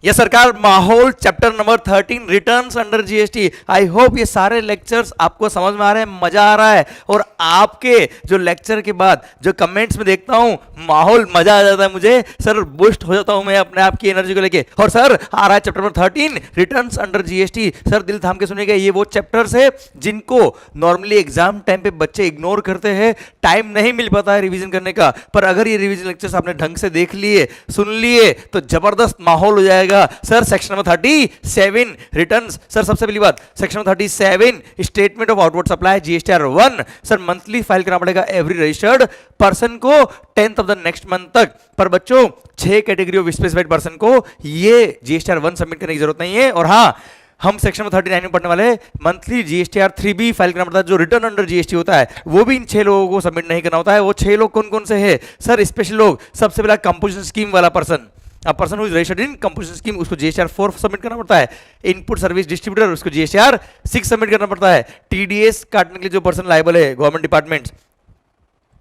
ये सरकार माहौल chapter number 13 returns under GST. I hope ये सारे लेक्चर्स आपको समझ में आ रहे हैं, मजा आ रहा है। और आपके जो लेक्चर के बाद जो कमेंट्स में देखता हूं, माहौल मजा आ जाता है मुझे सर, बूस्ट हो जाता हूं मैं अपने आप की एनर्जी को लेके। और सर आ रहा है chapter number 13 returns under GST. Sir दिल थाम के सुनिएगा, ये वो चैप्टर्स है जिनको नॉर्मली एग्जाम टाइम पे बच्चे इग्नोर करते हैं, टाइम नहीं मिल पाता है रिवीजन करने का। पर अगर ये रिवीजन लेक्चर्स आपने ढंग से देख लिए, सुन लिए, तो जबरदस्त माहौल हो जाएगा। Sir section number 37 returns. Sir सबसे पहली बात, section number 37 statement of outward supply GSTR 1। Sir monthly file करना पड़ेगा एवरी रजिस्टर्ड पर्सन को 10th of the next month तक। पर बच्चों 6 कैटेगरी ऑफ स्पेसिफाइड पर्सन को ये जीएसटीआर 1 सबमिट करने की जरूरत नहीं है। और हाँ, हम सेक्शन नंबर 39 में पढ़ने वाले मंथली जीएसटीआर 3B फाइल करना पड़ता है, जो रिटर्न अंडर जीएसटी होता है, वो भी इन 6 लोगों को सबमिट नहीं करना होता है। वो 6 लोग कौन कौन से हैं सर? स्पेशल लोग, सबसे पहला कंपोजिशन स्कीम वाला person, a person who is registered in composition scheme, उसको GSTR 4 सबमिट करना पड़ता है। इनपुट सर्विस डिस्ट्रीब्यूटर, उसको GSTR 6 सबमिट करना पड़ता है। TDS काटने के लिए जो पर्सन लायबल है गवर्नमेंट डिपार्टमेंट्स,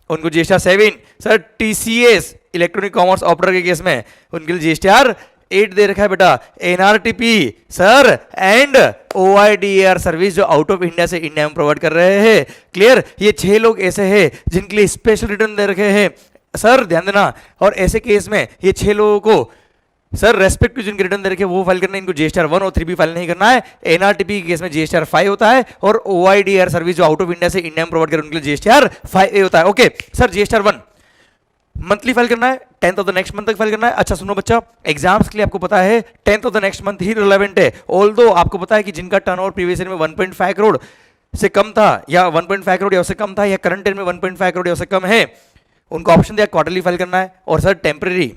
उनको GSTR 7। Sir TCS electronic commerce operator के केस में उनके लिए GSTR 8 दे रखा है बेटा। NRTP sir and OIDAR service जो आउट ऑफ इंडिया से इंडिया में प्रोवाइड कर रहे हैं। क्लियर? ये 6 लोग ऐसे हैं जिनके लिए स्पेशल रिटर्न दे रखे हैं सर, ध्यान देना। और ऐसे केस में ये 6 लोगों को सर रेस्पेक्ट टू जिनके रिटर्न दे रखे वो फाइल करना है, इनको GSTR 1 और 3B फाइल नहीं करना है। NRTP के केस में GSTR 5 होता है, और OIDAR सर्विस जो आउट ऑफ इंडिया से इंडिया में प्रोवाइड कर उनके लिए GSTR 5A होता है। Okay sir, GSTR 1 monthly file करना है, 10th of the next month तक फाइल करना है। अच्छा सुनो बच्चा, एग्जाम्स के लिए आपको पता है 10th ऑफ द नेक्स्ट मंथ ही रिलेवेंट है। ऑल्दो आपको पता है कि जिनका टर्नओवर प्रीवियस ईयर में 1.5 करोड़ से कम था, या 1.5 करोड़ या उससे कम था, या करंट ईयर में 1.5 करोड़ या उससे कम है, उनको ऑप्शन दिया क्वार्टरली फाइल करना है। और सर टेम्परेरी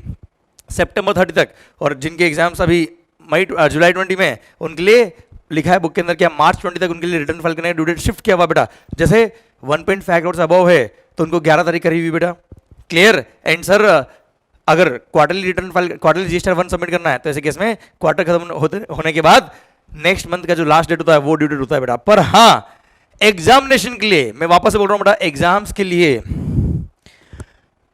सितंबर 30 तक, और जिनके एग्जाम्स अभी जुलाई 20 में, उनके लिए लिखा है बुक के अंदर क्या मार्च 20 तक उनके लिए रिटर्न फाइल करना है। ड्यू डेट शिफ्ट किया हुआ बेटा, जैसे 1.5 करोड़ से अबव है तो उनको 11 तारीख करी हुई बेटा। क्लियर? एंड सर अगर quarterly return file, quarterly GSTR 1 submit करना है, तो ऐसे केस में क्वार्टर खत्म होने के बाद नेक्स्ट मंथ का जो लास्ट डेट होता है वो ड्यू डेट होता है बेटा। पर हाँ, एग्जामिनेशन के लिए मैं वापस से बोल रहा हूं बेटा, एग्जाम्स के लिए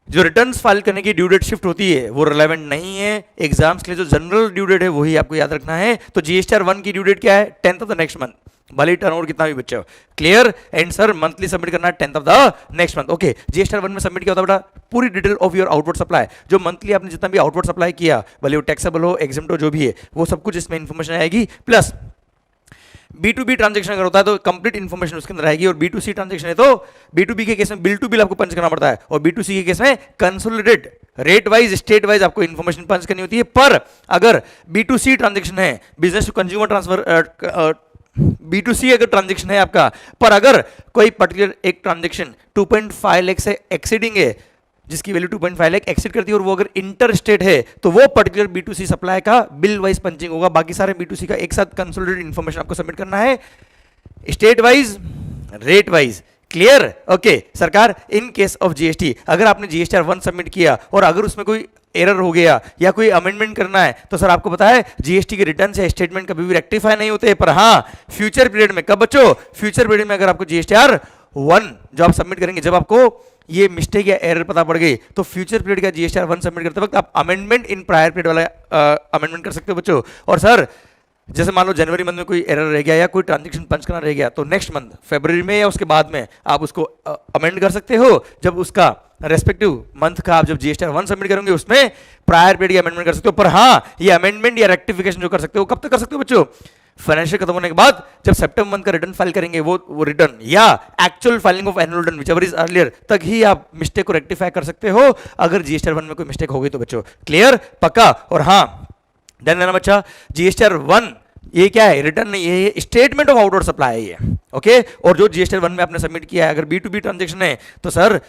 जो रिटर्न्स फाइल करने की ड्यू डेट शिफ्ट होती है वो रिलेवेंट नहीं है। एग्जाम्स के लिए जो जनरल ड्यू डेट है वही आपको याद रखना है। तो GSTR 1 की ड्यू डेट क्या है? 10th of the next month, भले टर्नओवर कितना भी बच्चा हो। Clear? And sir monthly submit करना है 10th of the next month. Okay, GSTR 1 में सबमिट किया होता है बेटा पूरी detail of your outward supply, जो मंथली आपने जितना भी आउटवर्ड सप्लाई किया, भले वो टैक्सेबल हो, एग्जेम्प्ट हो, जो भी है, वो सब कुछ इसमें इन्फॉर्मेशन आएगी। प्लस B2B ट्रांजेक्शन अगर होता है तो कंप्लीट इन्फॉर्मेशन उसके अंदर आएगी। और B2C ट्रांजेक्शन है तो B2B के केस में बिल टू बिल आपको पंच करना पड़ता है, और B2C के केस में consolidated rate wise, state wise आपको इन्फॉर्मेशन पंच करनी होती है। पर अगर B2C ट्रांजेक्शन है, business to consumer transfer, B2C अगर ट्रांजेक्शन है आपका, पर अगर कोई पर्टिकुलर एक ट्रांजेक्शन 2.5 लाख से एक्सीडिंग है, जिसकी वैल्यू 2.5 लाख एक्सीड करती है, और वो अगर इंटर स्टेट है, तो वो पर्टिकुलर B2C सप्लाई का बिल वाइज पंचिंग होगा। बाकी सारे B2C का एक साथ कंसोलिडेटेड इन्फॉर्मेशन आपको सबमिट करना है, state wise, rate wise. Clear? Okay सरकार, इन केस ऑफ GST अगर आपने GSTR 1 सबमिट किया और अगर उसमें कोई एरर हो गया या कोई अमेंडमेंट करना है, तो सर आपको पता है GST के रिटर्न से स्टेटमेंट कभी भी रेक्टिफाई नहीं होते। पर हाँ, फ्यूचर पीरियड में, कब बच्चों? फ्यूचर पीरियड में अगर आपको GSTR 1 जो आप सबमिट करेंगे, जब आपको ये मिस्टेक या एरर पता पड़ गई, तो फ्यूचर पीरियड का GSTR 1 सबमिट करते वक्त आप अमेंडमेंट इन प्रायर पीरियड वाला अमेंडमेंट कर सकते हो बच्चों। और सर जैसे मान लो जनवरी मंथ में कोई एरर रह गया या कोई ट्रांजेक्शन पंच करना रह गया, तो नेक्स्ट मंथ फरवरी में या उसके बाद में आप उसको अमेंड कर सकते हो। जब उसका रेस्पेक्टिव मंथ का आप जब GSTR 1 सबमिट करेंगे, उसमें प्रायर पीरियड की अमेंडमेंट कर सकते हो। पर हाँ, ये अमेंडमेंट या रेक्टिफिकेशन जो कर सकते हो, कब तक कर सकते हो बच्चों? फाइनेंशियल खत्म होने के बाद, जब सितंबर मंथ का रिटर्न फाइल करेंगे, वो रिटर्न या actual filing of annual return whichever is earlier, तक ही आप मिस्टेक को रेक्टिफाई कर सकते हो अगर GSTR 1 में कोई मिस्टेक हो गई तो बच्चों। क्लियर? पक्का? और हाँ ध्यान देना बच्चा, GSTR 1 ये क्या है? रिटर्न नहीं है, ये स्टेटमेंट ऑफ आउटवर्ड सप्लाई है। ओके, और जो GSTR 1 में आपने सबमिट किया है, अगर B2B ट्रांजेक्शन है, तो सर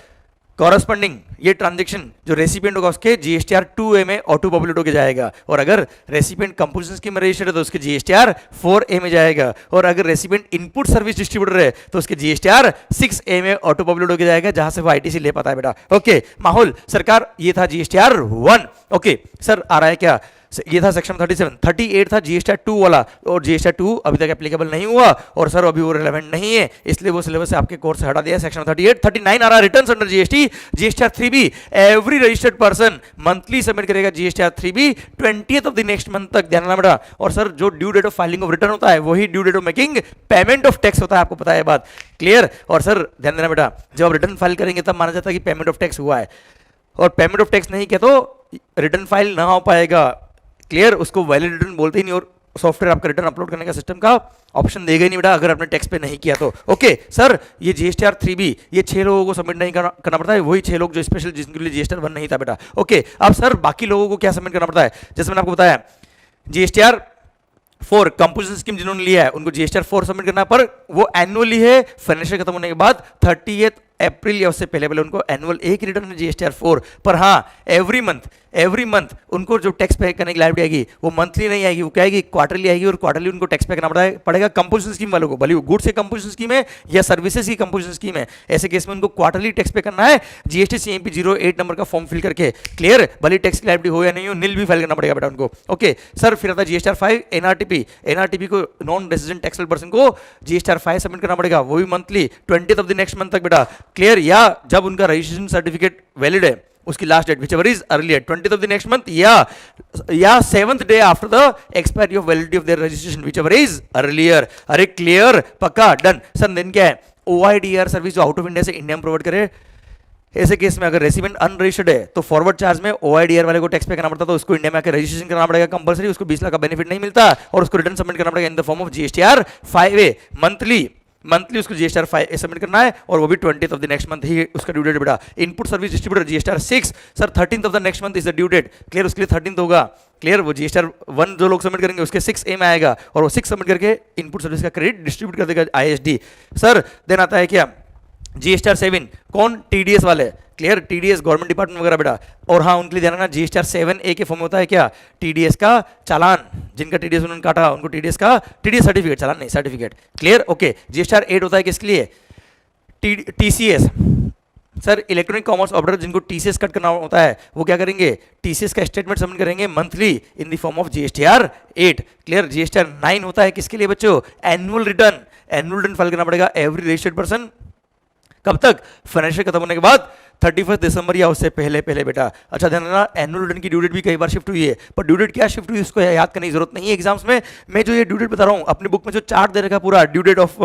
कॉरस्पॉन्डिंग ये ट्रांजेक्शन जो रेसिपिएंट होगा उसके GSTR 2A में ऑटो पॉपुलेट होकर जाएगा। और अगर रेसिपिएंट कंपोजिशन स्कीम में रजिस्टर्ड है तो उसके GSTR 4A में जाएगा। और अगर रेसिपिएंट इनपुट सर्विस डिस्ट्रीब्यूटर है तो उसके GSTR 6A में ऑटो पॉपुलेट होकर जाएगा, जहां से वो ITC ले पाता है बेटा। ओके माहौल सरकार, ये था GSTR 1। ओके सर आ रहा है क्या? ये था सेक्शन 37। 38 था जीएसटी 2 वाला, और जीएसटी 2 अभी तक एप्लीकेबल नहीं हुआ और सर अभी वो रिलेवेंट नहीं है, इसलिए वो सिलेबस से आपके कोर्स से हटा दिया सेक्शन 38। 39 आ रहा returns under GST, GSTR 3B। Every registered person monthly submit करेगा GSTR 3B 20th of the next month तक, ध्यान रखना बेटा। और सर जो due date of filing of return होता है वही due date of making payment of tax होता है, आपको पता है बात, क्लियर। और सर ध्यान देना बेटा, जब आप रिटर्न फाइल करेंगे तब माना जाता है कि पेमेंट ऑफ टैक्स हुआ है, और पेमेंट ऑफ टैक्स नहीं किया तो रिटर्न फाइल ना हो पाएगा, क्लियर। उसको वैलिड रिटर्न बोलते ही नहीं, और सॉफ्टवेयर आपका रिटर्न अपलोड करने का सिस्टम का ऑप्शन देगा ही नहीं बेटा अगर आपने टैक्स पे नहीं किया तो। ओके सर, ये जीएसटीआर 3B ये 6 लोगों को सबमिट नहीं करना पड़ता है, वही 6 लोग जो स्पेशल जिनके लिए जीएसटीआर 1 नहीं था बेटा। ओके, अब सर बाकी लोगों को क्या सबमिट करना पड़ता है, जैसे मैंने आपको बताया जीएसटीआर 4 कंपोजिशन स्कीम जिन्होंने लिया है उनको जीएसटीआर 4 सबमिट करना, पर वो एनुअली है, फाइनेंशियल खत्म होने के बाद 30 अप्रैल या उससे पहले पहले उनको एनुअल एक रिटर्न है जीएसटीआर 4। पर हाँ, एवरी मंथ उनको जो टैक्स पे करने की लाइबिलिटी आएगी वो मंथली नहीं आएगी, वो क्या आएगी, क्वार्टरली आएगी, और क्वार्टरली उनको टैक्स पे करना पड़ेगा कंपोजिशन स्कीम वालों को, भले वो गुड्स की कंपोजिशन स्कीम है या सर्विसेज की कंपोजिशन स्कीम है, ऐसे केस में उनको क्वार्टरली टैक्स पे करना है जीएसटी CMP 08 नंबर का फॉर्म फिल करके, क्लियर। भले टैक्स की लाइबिलिटी हो या नहीं हो, निल भी फाइल करना पड़ेगा बेटा उनको। ओके सर, फिर आता है जीएसटीआर 5 एनआरटीपी को, नॉन रेजिडेंट टैक्सेबल पर्सन को जीएसटीआर 5 सबमिट करना पड़ेगा, वो भी monthly 20th of the next month तक बेटा, क्लियर। या जब उनका रजिस्ट्रेशन सर्टिफिकेट वैलिड है उसकी last date whichever is earlier 20th of the next month, या 7th day after the expiry of validity of their registration whichever is earlier. अरे clear, पक्का, डन। सर देन क्या है, OIDR service जो out of India से India में provide करे, ऐसे केस में अगर रेसिडेंट अनरजिस्टर्ड है तो फॉरवर्ड चार्ज में OIDR वाले को टैक्स पे करना पड़ता, तो उसको इंडिया में आकर रजिस्ट्रेशन करना पड़ेगा कंपलसरी, उसको 20 लाख का बेनिफिट नहीं मिलता, और उसको रिटर्न सबमिट करना पड़ेगा in the form of GSTR 5A monthly उसको जीएसटीआर 5 सबमिट करना है, और वो भी 20th ऑफ द नेक्स्ट मंथ ही उसका ड्यू डेट बेटा। Input service distributor GSTR 6 sir 13th of the next month is the due date, clear. उसके लिए 13th होगा, क्लियर। वो जीएसटीआर 1 जो लोग सबमिट करेंगे उसके 6A में आएगा, और वो 6 सबमिट करके इनपुट सर्विस का क्रेडिट डिस्ट्रीब्यूट कर देगा ISD। सर देन आता है क्या, जीएसटीआर 7 कौन, TDS वाले, क्लियर, TDS गवर्नमेंट डिपार्टमेंट वगैरह बेटा। और हाँ, उनके लिए ध्यान रखना जीएसटीआर 7A के फॉर्म होता है क्या, TDS का चालान, जिनका TDS उन्होंने काटा उनको TDS सर्टिफिकेट, चालान नहीं सर्टिफिकेट, क्लियर। ओके, जीएसटीआर 8 होता है किसके लिए, TCS sir electronic commerce operator जिनको TCS कट करना होता है वो क्या करेंगे, TCS का स्टेटमेंट सबमिट करेंगे monthly in the form of GSTR 8, clear. GSTR 9 होता है किसके लिए बच्चों, एनुअल रिटर्न फाइल करना पड़ेगा एवरी रजिस्टर्ड पर्सन, कब तक, फाइनेंशियल खत्म होने के बाद 31 दिसंबर या उससे पहले बेटा। अच्छा ध्यान रखना, एनुअल रिटर्न की ड्यू डेट भी कई बार शिफ्ट हुई है, पर ड्यू डेट क्या शिफ्ट हुई उसको याद करने की जरूरत नहीं है एग्जाम्स में। मैं जो ये ड्यू डेट बता रहा हूँ अपनी बुक में जो चार्ट दे रखा पूरा ड्यू डेट ऑफ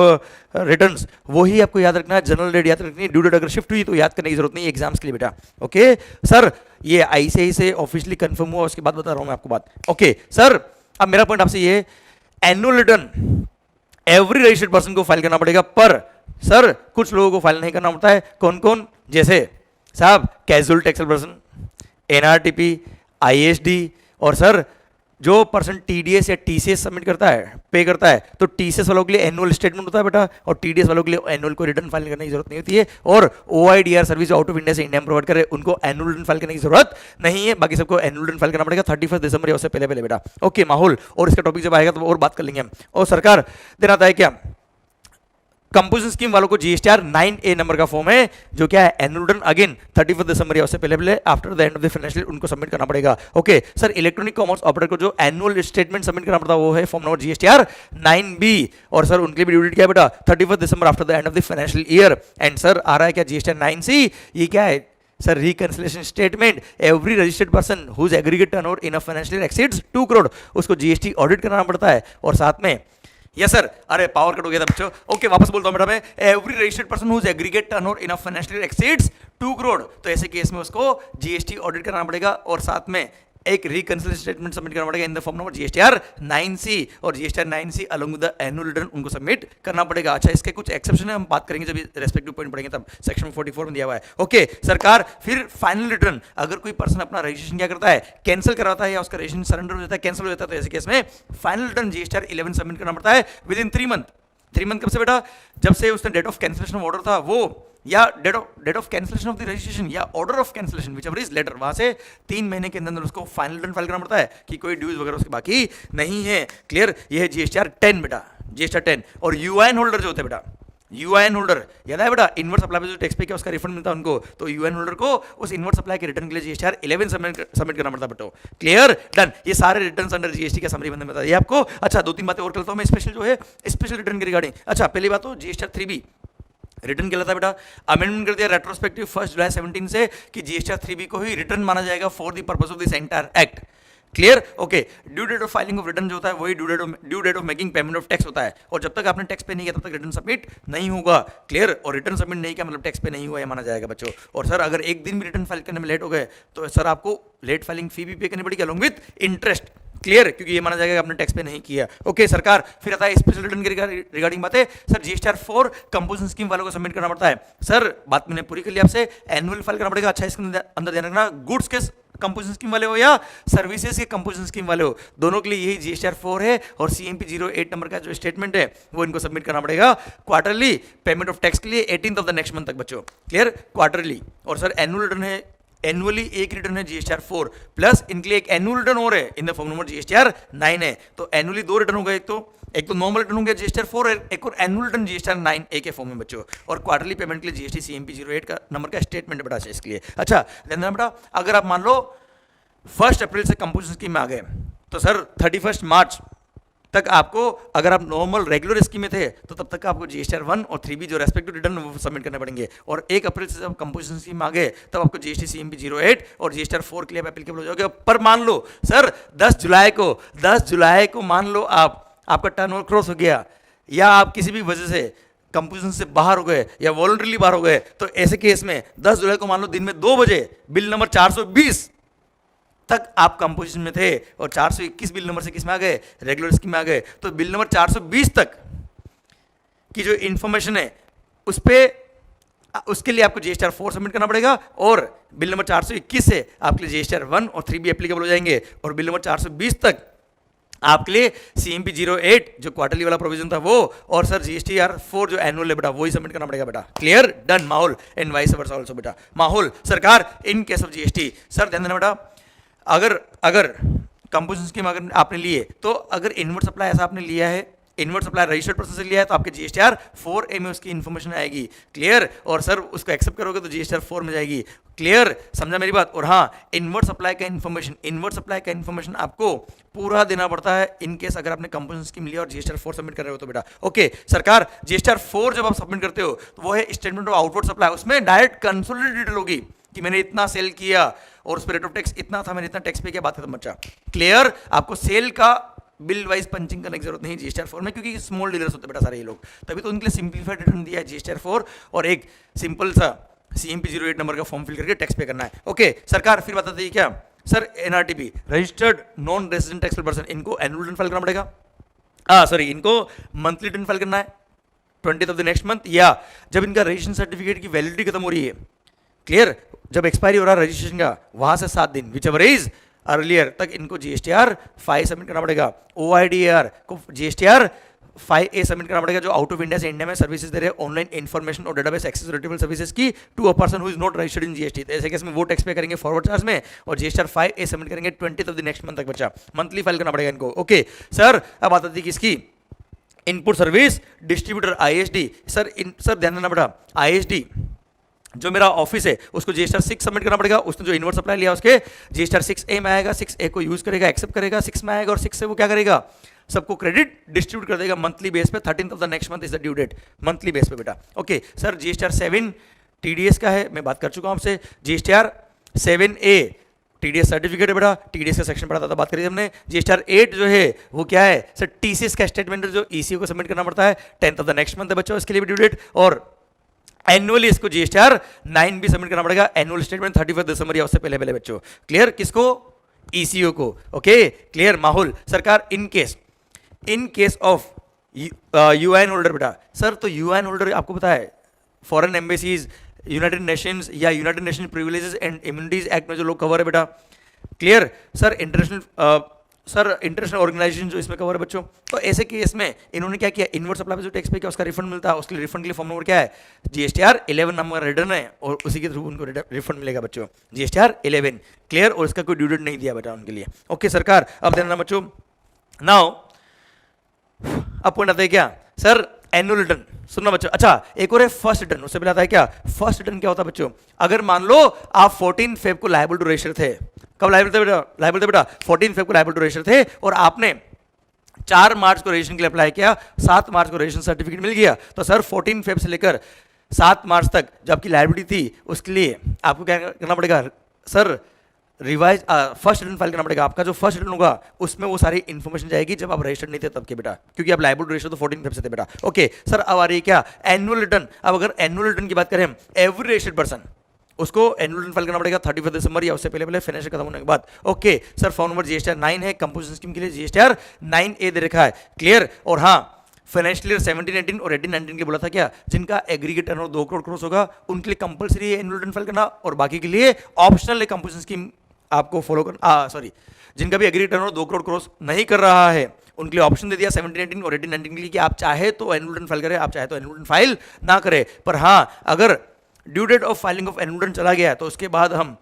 रिटर्न्स, वही आपको याद रखना है, जनरल डेट याद रखनी है, ड्यू डेट अगर शिफ्ट हुई तो याद करने की जरूरत नहीं है एग्जाम्स के लिए बेटा। ओके सर, ये ICAI से ऑफिशियली कंफर्म हुआ उसके बाद बता रहा हूँ मैं आपको बात। ओके सर, अब मेरा पॉइंट आपसे ये, annual return every registered person को फाइल करना पड़ेगा, पर सर कुछ लोगों को फाइल नहीं करना पड़ता है, कौन कौन, जैसे साहब casual taxable person, NRTP, ISD, और सर जो पर्सन TDS या TCS सबमिट करता है, पे करता है, तो TCS वालों के लिए एनुअल स्टेटमेंट होता है बेटा, और TDS वालों के लिए एनुअल को रिटर्न फाइल करने की जरूरत नहीं होती है, और OIDR service out of India से इंडिया में प्रोवाइड करे उनको एनुअल रिटर्न फाइल करने की जरूरत नहीं है, बाकी सबको एनुअल रिटर्न फाइल करना पड़ेगा 31 दिसंबर या उससे पहले बेटा। ओके माहौल, और इसका टॉपिक जब आएगा तो और बात कर लेंगे हम। और सरकार दिन आता है क्या, कंपोजिशन स्कीम वालों को जीएसटीआर 9A नंबर का फॉर्म है, जो क्या है एनुअल रिटर्न अगेन 31 दिसंबर या उससे पहले after the end of the financial उनको सबमिट करना पड़ेगा। Okay sir, electronic commerce operator को जो एनुअल स्टेटमेंट सबमिट करना पड़ता है वो है फॉर्म नंबर जीएसटीआर 9B, और सर उनके लिए भी ड्यू डेट क्या है बेटा, 31 दिसंबर after the end of the financial year. And sir आ रहा है क्या जीएसटीआर 9C, ये क्या है सर, reconciliation statement, every registered person whose aggregate turnover in a financial exceeds 2 crore उसको जीएसटी ऑडिट कराना पड़ता है, और साथ में यस सर, अरे पावर कट हो गया था बच्चों। ओके वापस बोलता हूं बेटा मैं, every registered person whose aggregate turnover in a financial exceeds 2 crore, तो ऐसे केस में उसको जीएसटी ऑडिट कराना पड़ेगा, और साथ में एक रिकंसिलिएशन स्टेटमेंट सबमिट करना पड़ेगा in the form number GSTR 9C, और GSTR 9C along with the annual return उनको सबमिट करना पड़ेगा। अच्छा, इसके कुछ एक्सेप्शन है, हम बात करेंगे जब रेस्पेक्टिव पॉइंट पढ़ेंगे तब, सेक्शन 44 में दिया हुआ है। ओके सरकार, फिर फाइनल रिटर्न, अगर कोई पर्सन अपना रजिस्ट्रेशन क्या करता है, कैंसिल कराता है या उसका रजिस्ट्रेशन सरेंडर हो जाता है, कैंसिल हो जाता है, तो ऐसे केस में फाइनल रिटर्न जीएसटीआर 11 सबमिट करना पड़ता है विद इन 3 मंथ। 3 मंथ कब से बेटा, जब से उसने डेट ऑफ कैंसिलेशन ऑर्डर था वो, या date of cancellation of the registration या order of cancellation whichever is later, वहां से 3 महीने के अंदर उसको फाइनल रिटर्न फाइल करना पड़ता है कि कोई ड्यूज वगैरह उसके बाकी नहीं है, क्लियर। ये है जीएसटीआर 10 बेटा, जीएसटीआर 10। और यूआईएन होल्डर जो होते हैं बेटा, यूआईएन होल्डर याद है बेटा, इनवर्स सप्लाई पे जो टैक्स पे किया उसका रिफंड मिलता है उनको, तो यूआईएन होल्डर को उस इनवर्स सप्लाई के रिटर्न के लिए जीएसटीआर 11 सबमिट करना पड़ता है बेटो। Clear, done. ये सारे रिटर्न्स अंडर जीएसटी का समरी मैंने बता दिया आपको। अच्छा, दो तीन बातें और करता हूं मैं स्पेशल जो है स्पेशल रिटर्न के रिगार्डिंग। अच्छा, पहली बात तो जीएसटीआर 3B रिटर्न कहलाता है बेटा, अमेंडमेंट कर दिया रेट्रोस्पेक्टिव 1 जुलाई 17 से कि जीएसटीआर 3B को ही रिटर्न माना जाएगा for the purpose of this entire act. Clear, okay. Due date of filing of return जो होता है वही due date of making payment of tax होता है, और जब तक आपने टैक्स पे नहीं किया तब तक रिटर्न सबमिट नहीं होगा। क्लियर, और रिटर्न सबमिट नहीं किया मतलब टैक्स पे नहीं हुआ ये माना जाएगा बच्चों। और सर अगर एक दिन भी रिटर्न फाइल करने में लेट हो गए तो सर आपको लेट फाइलिंग फी भी पे करनी पड़ेगी अलॉन्ग विद इंटरेस्ट। क्लियर, क्योंकि ये माना जाएगा कि आपने टैक्स पे नहीं किया। ओके सरकार, फिर आता है स्पेशल रिटर्न के रिगार्डिंग बातें। सर जीएसटीआर 4 कंपोजिशन स्कीम वालों को सबमिट करना पड़ता है। सर बात मैंने पूरी कर ली आपसे, एनुअल फाइल करना पड़ेगा। अच्छा, इसके अंदर ध्यान रखना, गुड्स के कंपोजिशन स्कीम वाले हो या सर्विसेज के कंपोजिशन स्कीम वाले हो, दोनों के लिए यही जीएसटीआर 4 है। और CMP 08 नंबर का जो स्टेटमेंट है वो इनको सबमिट करना पड़ेगा क्वार्टरली पेमेंट ऑफ टैक्स के लिए 18th of the next month तक बच्चों। Clear, quarterly. और सर एनुअल रिटर्न है, एनुअली एक रिटर्न है जीएसटीआर 4 प्लस इनके लिए एक एनुअल रिटर्न और है इन द फॉर्म नंबर जीएसटीआर 9 है। तो एनुअली दो रिटर्न हो गए, एक तो नॉर्मल रिटर्न हो गया जीएसटीआर 4, एक और एनुअल रिटर्न जीएसटीआर 9A के फॉर्म में बच्चों। और क्वार्टरली पेमेंट के लिए जीएसटी CMP 08 का नंबर का स्टेटमेंट बड़ा है इसके लिए। अच्छा ध्यान देना बेटा, अगर आप मान लो 1 अप्रैल से कंपोजिशन स्कीम में आ गए तो सर 31 मार्च तक आपको, अगर आप नॉर्मल रेगुलर स्कीम में थे तो तब तक आपको जीएसटीआर 1 और 3B जो रेस्पेक्टिव रिटर्न वो सबमिट करने पड़ेंगे। और 1 अप्रैल से जब कंपोजिशन स्कीम में आ गए तब आपको जीएसटी CMP 08 और जीएसटीआर 4 के लिए एप्लीकेबल हो जाओगे। पर मान लो सर 10 जुलाई को मान लो आपका टर्नओवर क्रॉस हो गया, या आप किसी भी वजह से कंपोजिशन से बाहर हो गए या वॉलंटरली बाहर हो गए, तो ऐसे केस में 10 जुलाई को मान लो दिन में 2 बजे बिल नंबर 420 तक आप कंपोजिशन में थे और 421 बिल नंबर से किस में आ गए, रेगुलर स्कीम में आ गए, तो बिल नंबर 420 तक की जो इंफॉर्मेशन है उस पे उसके लिए आपको जीएसटीआर 4 सबमिट करना पड़ेगा। और बिल नंबर 421 से आपके लिए जीएसटीआर 1 और 3B एप्लीकेबल हो जाएंगे। और बिल नंबर 420 तक आपके लिए CMP 08 जो क्वार्टरली वाला प्रोविजन था वो, और सर जीएसटीआर 4 जो एनुअल है बेटा वही सबमिट करना पड़ेगा बेटा। Clear, done. माहौल एंड वाइस वर्सा आल्सो बेटा। माहौल सरकार in case of GST, sir ध्यान देना बेटा, अगर कंपोजिशन स्कीम अगर आपने लिए, तो अगर इनवर्ट सप्लाई ऐसा आपने लिया है, इनवर्ट सप्लाई रजिस्टर्ड प्रोसेस से लिया है, तो आपके जीएसटीआर 4A में उसकी इन्फॉर्मेशन आएगी। क्लियर, और सर उसको एक्सेप्ट करोगे तो जीएसटीआर 4 में जाएगी। क्लियर, समझा मेरी बात। और हाँ, इनवर्ट सप्लाई का इन्फॉर्मेशन आपको पूरा देना पड़ता है इन केस अगर आपने कंपोजिशन स्कीम लिया और जीएसटीआर 4 सबमिट कर रहे हो तो बेटा। ओके सरकार, जीएसटीआर 4 जब आप सबमिट करते हो तो वो है स्टेटमेंट ऑफ आउटवर्ड सप्लाई, उसमें डायरेक्ट कंसोलिडेटेड डिटेल होगी कि मैंने इतना सेल किया और उस पर रेट ऑफ टैक्स इतना था, मैंने इतना टैक्स पे किया, बात खत्म बच्चा। क्लियर, आपको सेल का बिल वाइज पंचिंग करने की जरूरत नहीं जीएसटीआर 4 में, क्योंकि स्मॉल डीलर्स होते बेटा सारे ये लोग, तभी तो उनके लिए सिंप्लीफाइड रिटर्न दिया है जीएसटीआर 4 और एक सिंपल सा CMP 08 नंबर का फॉर्म फिल करके टैक्स पे करना है। ओके सरकार, फिर बताते हैं क्या sir, NRTP registered non resident taxable person, इनको एनुअल रिटर्न फाइल करना पड़ेगा। सॉरी, इनको मंथली रिटर्न फाइल करना है 20th of the next month, या जब इनका रजिस्ट्रेशन सर्टिफिकेट की वैलिडिटी खत्म हो रही है। क्लियर, जब एक्सपायरी हो रहा है रजिस्ट्रेशन का वहां से 7 दिन विच एवर इज अर्लियर तक इनको जीएसटीआर 5 सबमिट करना पड़ेगा। OIDAR को जीएसटीआर 5A सबमिट करना पड़ेगा, जो आउट ऑफ इंडिया से इंडिया में सर्विसेज दे रहे हैं, ऑनलाइन इन्फॉर्मेशन और डेटाबेस एक्सेस रिलेटेबल सर्विसेज की to a person who is not registered in GST. तो ऐसे केस में वो टैक्स पे करेंगे फॉरवर्ड चार्ज में और जीएसटीआर 5A सबमिट करेंगे 20th of the next month तक बच्चा, मंथली फाइल करना पड़ेगा इनको। ओके सर, अब आती थी किसकी, input service distributor ISD। Sir ध्यान देना बेटा, ISD जो मेरा ऑफिस है उसको जीएसटीआर 6 सबमिट करना पड़ेगा। उसने जो इनवर्ट सप्लाई लिया उसके जीएसटीआर 6A में आएगा, 6A को यूज करेगा, एक्सेप्ट करेगा, 6 में आएगा और 6 से वो क्या करेगा, सबको क्रेडिट डिस्ट्रीब्यूट कर देगा मंथली बेस पे। 13th of the next month is the due date, monthly base पे बेटा। ओके सर, जीएसटीआर 7 TDS का है, मैं बात कर चुका हूं आपसे। जीएसटीआर 7A TDS सर्टिफिकेट है बेटा, TDS का सेक्शन पढ़ा था बात करी हमने। जीएसटीआर 8 जो है वो क्या है सर, TCS का स्टेटमेंट जो ECO को सबमिट करना पड़ता है 10th of the next month है बच्चों, इसके लिए भी ड्यू डेट। और एनुअली इसको जीएसटीआर 9 भी सबमिट करना पड़ेगा, एनुअल स्टेटमेंट 31 दिसंबर या उससे पहले पहले बच्चों। क्लियर, किसको, ECO को। Okay clear. माहौल सरकार, in case of UIN holder बेटा, सर तो यूआईएन होल्डर आपको पता है फॉरेन एम्बेसीज, यूनाइटेड नेशंस या United nation privileges and immunities act में जो लोग कवर है बेटा। क्लियर सर, इंटरनेशनल ऑर्गेनाइजेशन जो इसमें कवर है बच्चों। तो ऐसे केस में इन्होंने क्या किया, इनवर्ट सप्लाई पे जो टैक्स पे किया उसका रिफंड मिलता है, उसके लिए रिफंड के लिए फॉर्म नंबर क्या है, जीएसटीआर 11 नंबर रिटर्न है और उसी के थ्रू उनको रिफंड मिलेगा बच्चों, जीएसटीआर 11। क्लियर, और इसका कोई ड्यू डेट नहीं दिया बेटा उनके लिए। ओके सरकार, अब ध्यान देना बच्चों। नाउ अब पॉइंट आता है क्या सर, एनुअल रिटर्न सुनना बच्चों। अच्छा एक और है फर्स्ट रिटर्न, उससे पहले आता है क्या फर्स्ट रिटर्न क्या होता है बच्चों। अगर मान लो आप 14 फेब को लायबल टू रजिस्टर थे, कब लायबल थे बेटा, लायबल थे बेटा 14 फेब को लायबल टू रजिस्टर थे, और आपने 4 मार्च को रजिस्ट्रेशन के लिए अप्लाई किया, 7 मार्च को रजिस्ट्रेशन सर्टिफिकेट मिल गया, तो सर 14 फेब से लेकर 7 मार्च तक जो आपकी लायबिलिटी थी उसके लिए आपको क्या करना पड़ेगा sir, revise first return file करना पड़ेगा। आपका जो फर्स्ट रिटर्न होगा उसमें वो सारी इन्फॉर्मेशन जाएगी जब आप रजिस्टर्ड नहीं थे तब के बेटा, क्योंकि आप लायबल टू रजिस्टर तो 14 फेब से थे बेटा। ओके सर अब आ रही है क्या एनुअल रिटर्न। अब अगर एनुअल रिटर्न की बात करें, एवरी रजिस्टर्ड पर्सन उसको एनुअल रिटर्न फाइल करना पड़ेगा 31 दिसंबर या उससे पहले फाइनेंशियल खत्म होने के बाद। Okay sir form number GSTR 9 है, कंपोजिशन स्कीम के लिए जीएसटीआर 9A दे रखा है, क्लियर। और हाँ फाइनेंशियल ईयर 17-18 और 18-19 के लिए बोला था क्या, जिनका एग्रीगेट टर्नओवर 2 करोड़ क्रॉस होगा उनके लिए कंपलसरी एनुअल रिटर्न फाइल करना, और बाकी के लिए ऑप्शनल है कंपोजिशन स्कीम आपको फॉलो करना, सॉरी जिनका भी एग्रीगेट टर्नओवर 2 करोड़ क्रॉस नहीं कर रहा है उनके लिए ऑप्शन दे दिया 17-18 और 18-19 के लिए कि आप चाहे तो एनुअल रिटर्न फाइल करें, आप चाहे तो एनुअल रिटर्न फाइल ना करें। पर हाँ अगर due date of filing of annual return चला गया तो उसके बाद हम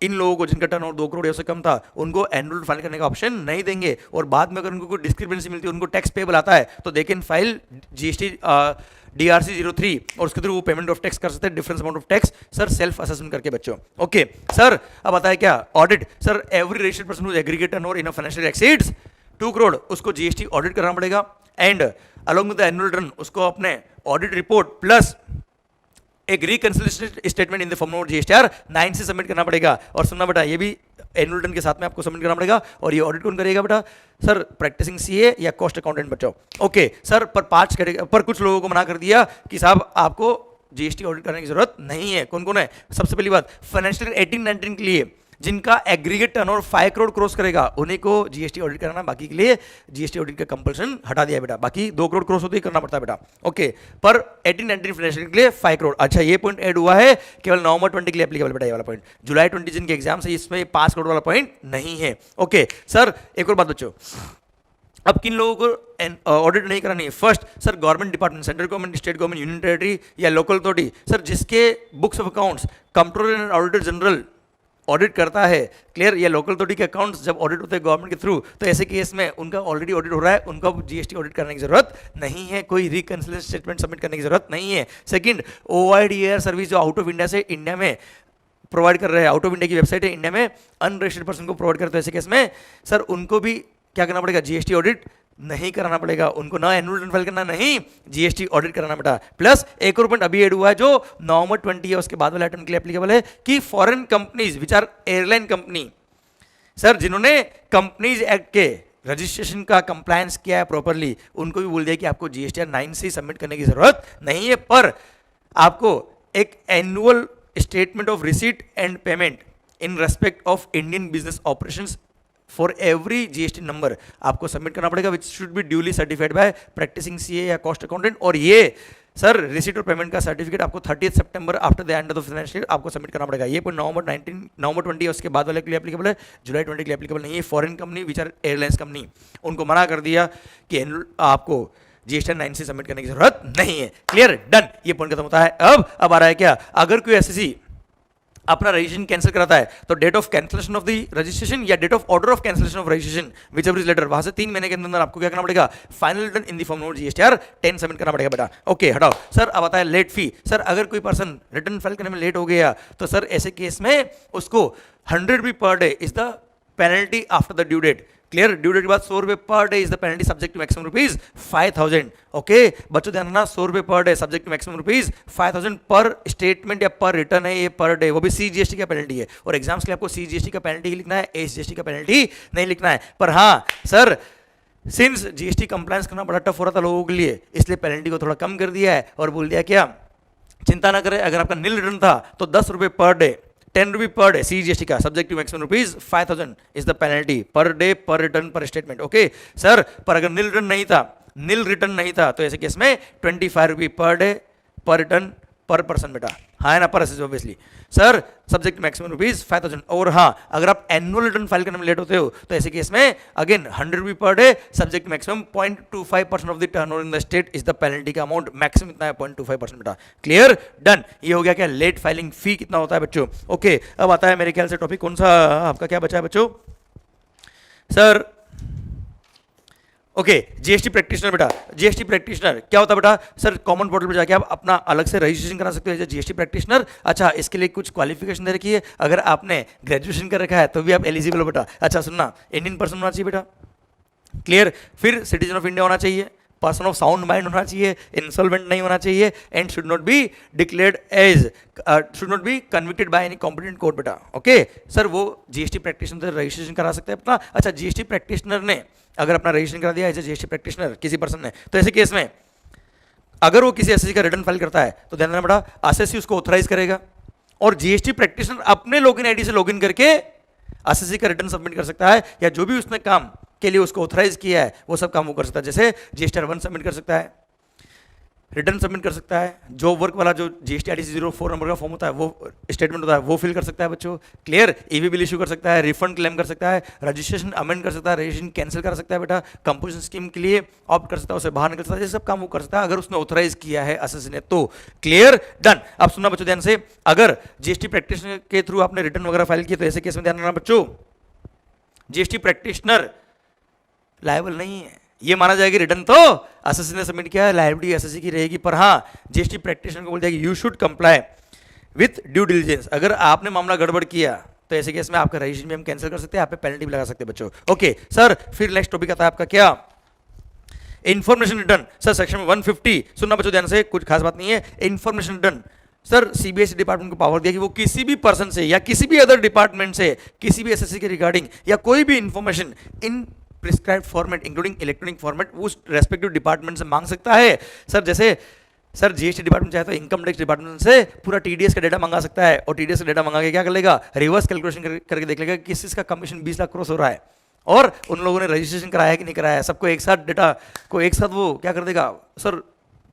इन लोगों को जिनका टर्नओवर 2 करोड़ या उससे कम था उनको एनुअल फाइल करने का ऑप्शन नहीं देंगे, और बाद में अगर उनको कोई डिस्क्रिपेंसी मिलती है, उनको टैक्स पेबल आता है तो they can file GST DRC 03 और उसके थ्रू वो पेमेंट ऑफ टैक्स कर सकते हैं, difference amount of tax sir self assessment करके बच्चों। ओके सर अब आता है क्या audit. Sir every registered person whose aggregate turnover in a financial exceeds 2 crore उसको जीएसटी ऑडिट करना पड़ेगा, and along with the annual return उसको अपने ऑडिट रिपोर्ट प्लस एक reconciliation statement in the form number GSTR 9 से सबमिट करना पड़ेगा। और सुनना बेटा ये भी एनुअल रिटर्न के साथ में आपको सबमिट करना पड़ेगा, और ये ऑडिट कौन करेगा बेटा सर, प्रैक्टिसिंग सीए या कॉस्ट अकाउंटेंट बच्चों। ओके सर पर 5 कैटेगरी पर कुछ लोगों को मना कर दिया कि साहब आपको जीएसटी ऑडिट करने की जरूरत नहीं है। कौन कौन है, सबसे पहली बात फाइनेंशियल 18-19 के लिए जिनका एग्रीगेट टर्नओवर 5 करोड़ क्रॉस करेगा उन्हीं को जीएसटी ऑडिट करना, बाकी के लिए जीएसटी ऑडिट का कंपल्सन हटा दिया बेटा, बाकी 2 करोड़ क्रॉस होते ही करना पड़ता है बेटा। ओके पर 18-19 फाइनेंशियल के लिए 5 करोड़। अच्छा ये पॉइंट ऐड हुआ है केवल नवंबर 20 के लिए एप्लीकेबल बेटा, ये वाला पॉइंट जुलाई 20 जिनके एग्जाम है इसमें 5 करोड़ वाला पॉइंट नहीं है। ओके सर एक और बात बच्चों, अब किन लोगों को ऑडिट नहीं करानी है। First sir government department, central government, state government, union territory या लोकल अथॉरिटी सर जिसके books of accounts controller and auditor general audit करता है, क्लियर। या लोकल अथॉरिटी के अकाउंट्स जब ऑडिट होते हैं गवर्नमेंट के थ्रू तो ऐसे केस में उनका ऑलरेडी ऑडिट हो रहा है, उनका जीएसटी ऑडिट करने की जरूरत नहीं है, कोई रिकंसिलिएशन स्टेटमेंट सबमिट करने की जरूरत नहीं है। सेकंड OIDAR सर्विस जो आउट ऑफ इंडिया से इंडिया में प्रोवाइड कर रहे हैं, आउट ऑफ इंडिया की वेबसाइट है, इंडिया में अनरजिस्टर्ड पर्सन को प्रोवाइड करते हैं, ऐसे केस में सर उनको भी क्या करना पड़ेगा, जीएसटी ऑडिट नहीं कराना पड़ेगा, उनको ना एनुअल रिटर्न फाइल करना, नहीं जीएसटी ऑडिट कराना बेटा। प्लस एक और पॉइंट अभी ऐड हुआ है जो नवंबर 20 है उसके बाद वाले आइटम के लिए एप्लीकेबल है कि foreign companies which are airline company sir जिन्होंने कंपनीज एक्ट के रजिस्ट्रेशन का कंप्लायंस किया है प्रॉपरली, उनको भी बोल दिया कि आपको जीएसटीआर 9 से सबमिट करने की जरूरत नहीं है, पर आपको एक annual statement of receipt and payment in respect of Indian business operations for every GST number आपको सबमिट करना पड़ेगा, which should be duly certified by practicing CA या कॉस्ट अकाउंटेंट। और ये सर रिसीट और पेमेंट का सर्टिफिकेट आपको 30 सितंबर after the end of the financial year आपको सबमिट करना पड़ेगा। ये पॉइंट नवंबर 20 है उसके बाद वाले के लिए एप्लीकेबल है, जुलाई 20 के लिए एप्लीकेबल नहीं है। Foreign company which are airlines company उनको मना कर दिया कि आपको जीएसटी 9 से सबमिट करने की जरूरत नहीं है, क्लियर डन। ये पॉइंट खत्म होता है। अब आ रहा है क्या, अगर कोई एसएससी अपना रजिस्ट्रेशन कैंसिल कराता है तो date of cancellation of the registration या date of order of cancellation of registration whichever is later, वहां से 3 महीने के अंदर आपको क्या करना पड़ेगा, final return in the form number GSTR 10 submit करना पड़ेगा बेटा। ओके हटाओ। सर अब आता है लेट फी। सर अगर कोई पर्सन रिटर्न फाइल करने में लेट हो गया तो सर ऐसे केस में उसको 100 रुपये per day is the penalty after the due date, clear. Due date के बाद 100 रुपये per day is the penalty subject to maximum rupees 5000। Okay बच्चों ध्यान रखना, 100 रुपये per day subject to maximum rupees 5000 per statement या पर रिटर्न है, ये पर डे, वो भी सीजीएसटी का पेनल्टी है। और एग्जाम्स के लिए आपको सीजीएसटी का पेनल्टी ही लिखना है, एसजीएसटी का पेनल्टी नहीं लिखना है। पर हाँ सर सिंस जीएसटी कंप्लायंस करना बड़ा टफ हो रहा था लोगों के लिए, इसलिए पेनल्टी को थोड़ा कम कर दिया है और बोल दिया क्या, चिंता ना करें, अगर आपका नील रिटर्न था तो 10 रुपये पर डे, 10 रुपये पर डे सीजीएसटी का subject to maximum rupees 5000 is the penalty per day per return per statement. Okay sir पर अगर नील रिटर्न नहीं था तो ऐसे केस में 25 रुपये पर डे पर रिटर्न पर पर्सन बेटा, हाँ है ना, पर एसेस obviously sir subject maximum rupees 5000। और हाँ अगर आप एनुअल रिटर्न फाइल करने में लेट होते हो तो ऐसे केस में अगेन 100 रुपये per day subject maximum 0.25% of the turnover in the state is the penalty का अमाउंट, मैक्सिमम इतना है 0.25% बेटा, क्लियर डन। ये हो गया क्या, लेट फाइलिंग फी कितना होता है बच्चों। ओके अब आता है मेरे ख्याल से टॉपिक कौन सा आपका क्या बचा है बच्चों, सर ओके, जीएसटी प्रैक्टिशनर बेटा, जीएसटी प्रैक्टिशनर क्या होता है बेटा? सर कॉमन पोर्टल पर जाके आप अपना अलग से रजिस्ट्रेशन करा सकते हो जीएसटी प्रैक्टिशनर। अच्छा, इसके लिए कुछ क्वालिफिकेशन दे रखी है, अगर आपने ग्रेजुएशन कर रखा है तो भी आप एलिजिबल हो बेटा। अच्छा सुनना, इंडियन पर्सन होना चाहिए बेटा, क्लियर। फिर सिटीजन ऑफ इंडिया होना चाहिए, पर्सन ऑफ साउंड माइंड होना चाहिए, इंसॉल्वेंट नहीं होना चाहिए, and should not be declared as, should not be convicted by any competent court बेटा। ओके सर, वो जीएसटी प्रैक्टिशनर से रजिस्ट्रेशन करा सकते हैं अपना। अच्छा, जीएसटी प्रैक्टिशनर ने अगर अपना रजिस्ट्रेशन करा दिया एज ए जीएसटी प्रैक्टिशनर किसी पर्सन ने, तो ऐसे केस में अगर वो किसी एसएससी का रिटर्न फाइल करता है तो ध्यान रखना बेटा, एसएससी उसको ऑथराइज करेगा और जीएसटी प्रैक्टिशनर अपने लॉगिन आईडी से लॉगिन करके एसएससी का रिटर्न सबमिट कर सकता है, या जो भी उसने काम के लिए उसको ऑथराइज किया है वो सब काम वो कर सकता है। जैसे जीएसटी R1 सबमिट कर सकता है, रिटर्न सबमिट कर सकता है, जॉब वर्क वाला जो जीएसटी RTC 04 नंबर का फॉर्म होता है वो स्टेटमेंट होता है वो फिल कर सकता है बच्चों, क्लियर। ईवी बिल इशू कर सकता है, रिफंड क्लेम कर सकता है, रजिस्ट्रेशन अमेंड कर सकता है, रजिस्ट्रेशन कैंसिल कर सकता है बेटा, कंपोजिशन स्कीम के लिए ऑप्ट कर सकता है, उसे बाहर निकल सकता है, ये सब काम वो कर सकता है अगर उसने ऑथराइज किया है एसएससी ने तो, क्लियर डन। अब सुनना बच्चों ध्यान से, अगर जीएसटी प्रैक्टिशनर के थ्रू आपने रिटर्न वगैरह फाइल किया तो ऐसे केस में ध्यान रखना बच्चों, जीएसटी प्रैक्टिशनर लायबल नहीं है, ये माना जाएगा रिटर्न तो एसएससी ने सबमिट किया है, लायबिलिटी एसएससी की रहेगी, पर हाँ जीएसटी प्रैक्टिशनर को बोल दिया कि you should comply with due diligence. अगर आपने मामला गड़बड़ किया तो ऐसे केस में आपका रजिस्ट्रेशन भी हम कैंसिल कर सकते हैं, आप पे पेनल्टी भी लगा सकते हैं बच्चों। ओके सर, फिर नेक्स्ट टॉपिक आता है आपका क्या, इंफॉर्मेशन रिटर्न। सर सेक्शन 150 सुनना बच्चों ध्यान से, कुछ खास बात नहीं है। Information return sir CBSE department को पावर दिया कि वो किसी भी पर्सन से या किसी भी अदर डिपार्टमेंट से किसी भी एसएससी के रिगार्डिंग या कोई भी information in prescribed format including electronic format उस रेस्पेक्टिव डिपार्टमेंट से मांग सकता है। सर जैसे सर जीएसटी डिपार्टमेंट चाहे तो इनकम टैक्स डिपार्टमेंट से पूरा टीडीएस का डेटा मंगा सकता है, और टीडीएस का डेटा मंगा के क्या कर लेगा, रिवर्स कैलकुलेशन करके देख लेगा कि किस चीज का कमीशन 20 लाख क्रॉस हो रहा है और उन लोगों ने रजिस्ट्रेशन कराया है कि नहीं कराया है, सबको एक साथ डेटा को एक साथ वो क्या कर देगा सर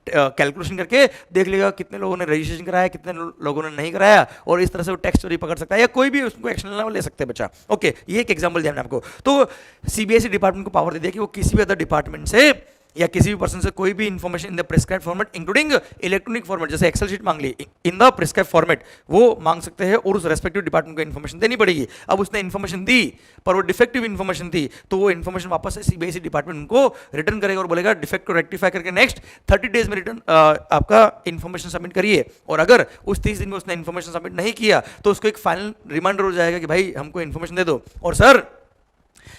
कैलकुलेशन करके देख लेगा कितने लोगों ने रजिस्ट्रेशन कराया कितने लोगों ने नहीं कराया, और इस तरह से वो टैक्स चोरी पकड़ सकता है या कोई भी उसको एक्शन ले सकते हैं बच्चा। ओके, ये एक एग्जांपल दिया मैंने आपको। तो सीबीएसई डिपार्टमेंट को पावर दे दिया कि वो किसी भी अदर डिपार्टमेंट से या किसी भी पर्सन से कोई भी information in the prescribed format including electronic format, जैसे एक्सेल शीट मांग ली इन द प्रिस्क्राइब्ड फॉर्मेट, वो मांग सकते हैं और उस रेस्पेक्टिव डिपार्टमेंट को इन्फॉर्मेशन देनी पड़ेगी। अब उसने इन्फॉर्मेशन दी पर वो डिफेक्टिव इन्फॉर्मेशन थी तो वो इन्फॉर्मेशन वापस से सीबीएसई डिपार्टमेंट को रिटर्न करेगा और बोलेगा डिफेक्ट को रेक्टिफाई करके नेक्स्ट 30 डेज में रिटर्न आपका इन्फॉर्मेशन सबमिट करिए, और अगर उस 30 दिन में उसने इन्फॉर्मेशन सबमिट नहीं किया तो उसको एक फाइनल रिमाइंडर हो जाएगा कि भाई हमको इन्फॉर्मेशन दे दो, और सर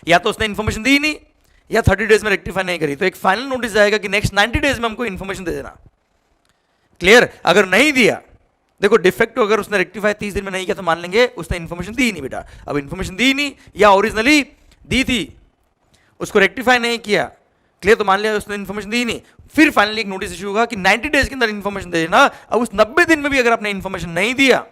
या तो उसने इन्फॉर्मेशन दी ही नहीं या 30 डेज में रेक्टिफाई नहीं करी तो एक फाइनल नोटिस जाएगा कि नेक्स्ट 90 डेज में हमको इन्फॉर्मेशन दे देना, क्लियर। अगर नहीं दिया, देखो डिफेक्ट अगर उसने रेक्टिफाई 30 दिन में नहीं किया तो मान लेंगे उसने इन्फॉर्मेशन दी ही नहीं बेटा। अब इन्फॉर्मेशन दी ही नहीं या ओरिजिनली दी थी उसको रेक्टिफाई नहीं किया, क्लियर, तो मान लिया उसने इन्फॉर्मेशन दी ही नहीं, फिर फाइनली एक नोटिस इशू होगा कि 90 डेज के अंदर इन्फॉर्मेशन दे देना। अब उस 90 दिन में भी अगर आपने इन्फॉर्मेशन नहीं दिया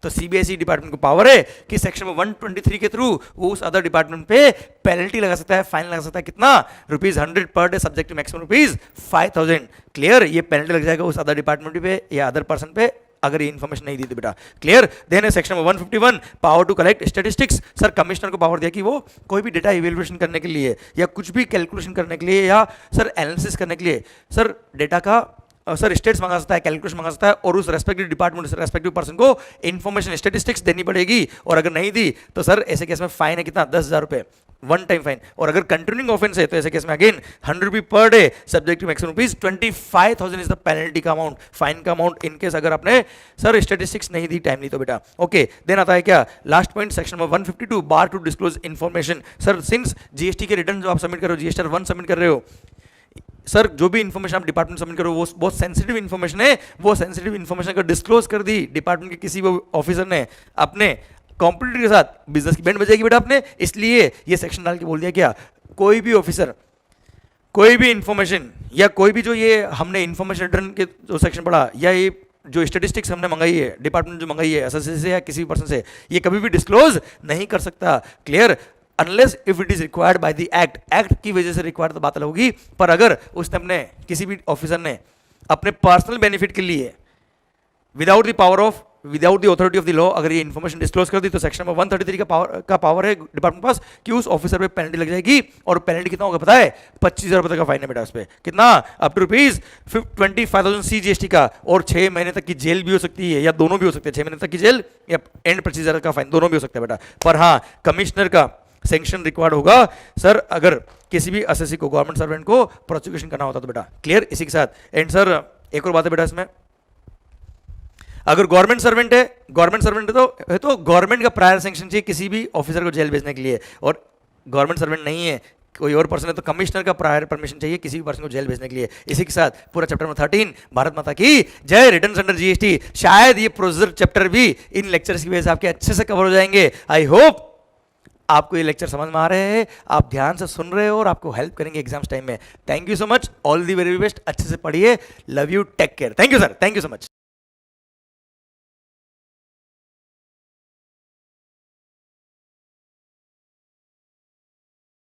तो सीबीएसई डिपार्टमेंट को पावर है कि सेक्शन 123 के थ्रू वो उस अदर डिपार्टमेंट पे पेनल्टी लगा सकता है, फाइन लगा सकता है, कितना ₹100 per day subject to maximum ₹5,000, clear. ये पेनल्टी लग जाएगा उस अदर डिपार्टमेंट पे या अदर पर्सन पे अगर ये इन्फॉर्मेशन नहीं दी थी बेटा, क्लियर। देन है section 151 power to collect statistics. Sir commissioner को पावर दिया कि वो कोई भी डेटा इवेल्युएशन करने के लिए या कुछ भी कैलकुलेशन करने के लिए या सर एनालिसिस करने के लिए सर डेटा का सर स्टेट्स मंगा सकता है, कैलकुलेशन मंगा सकता है, और उस रेस्पेक्टिव डिपार्टमेंट रेस्पेक्टिव पर्सन को इन्फॉर्मेशन स्टैटिस्टिक्स देनी पड़ेगी, और अगर नहीं दी तो सर ऐसे केस में फाइन है कितना, 10,000 रुपए वन टाइम फाइन, और अगर कंटिन्यूइंग ऑफेंस है तो ऐसे केस में again ₹100 per day subject to maximum ₹25,000 is the penalty का अमाउंट, फाइन का अमाउंट इन केस अगर आपने सर स्टैटिस्टिक्स नहीं दी टाइमली तो बेटा। ओके, देन आता है क्या last point section 152 bar to disclose information. Sir since GST के रिटर्न जो आप सबमिट कर रहे हो, जीएसटी R1 सबमिट कर रहे हो, सर जो भी इन्फॉर्मेशन आप डिपार्टमेंट सबमिट करो वो बहुत सेंसिटिव इन्फॉर्मेशन है, वो सेंसिटिव इन्फॉर्मेशन अगर डिस्क्लोज कर दी डिपार्टमेंट के किसी भी ऑफिसर ने अपने कॉम्पिटिटर के साथ, बिजनेस की बैंड बजाएगी बेटा आपने, इसलिए ये सेक्शन डाल के बोल दिया क्या कोई भी ऑफिसर कोई भी इन्फॉर्मेशन या कोई भी जो ये हमने इन्फॉर्मेशन रिटर्न के जो सेक्शन पढ़ा या ये जो स्टैटिस्टिक्स हमने मंगाई है डिपार्टमेंट जो मंगाई है एसएससी से या किसी भी पर्सन से, ये कभी भी डिस्क्लोज नहीं कर सकता, clear, unless if it is required by the act. Act की वजह से रिक्वायर्ड तो बात अलग होगी, पर अगर उसने अपने किसी भी ऑफिसर ने अपने पर्सनल बेनिफिट के लिए without the authority of the law अगर ये इन्फॉर्मेशन डिस्क्लोज कर दी तो सेक्शन 133 का पावर है डिपार्टमेंट पास कि उस ऑफिसर पे पेनल्टी लग जाएगी, और पेनल्टी कितना होगा पता है, 25,000 रुपए का फाइन है बेटा उस पे, कितना अप टू ₹25,000 CGST का, और 6 महीने तक की जेल भी हो सकती है या दोनों भी हो सकते हैं, 6 महीने तक की जेल या एंड 25,000 का फाइन दोनों भी हो सकता है बेटा। पर हाँ कमिश्नर का सेंक्शन रिक्वायर्ड होगा सर अगर किसी भी एसएससी को, गवर्नमेंट सर्वेंट को प्रोसिक्यूशन करना होता तो बेटा। क्लियर? इसी के साथ एंड सर एक और बात है बेटा इसमें, अगर गवर्नमेंट सर्वेंट है, तो गवर्नमेंट का प्रायर सेंक्शन चाहिए किसी भी ऑफिसर को जेल भेजने के लिए, और गवर्नमेंट सर्वेंट नहीं है, कोई और पर्सन है, तो कमिश्नर का प्रायर परमिशन चाहिए किसी भी पर्सन को जेल भेजने के लिए। इसी के साथ पूरा चैप्टर नंबर 13 भारत माता की जय, रिटर्न्स अंडर जीएसटी, शायद ये प्रोसीजर चैप्टर भी इन लेक्चर्स की वजह से आपके अच्छे से कवर हो जाएंगे। आई होप आपको ये लेक्चर समझ में आ रहे हैं, आप ध्यान से सुन रहे हो और आपको हेल्प करेंगे एग्जाम्स टाइम में। Thank you so much, all the very best, अच्छे से पढ़िए, love you, take care, thank you sir, thank you so much.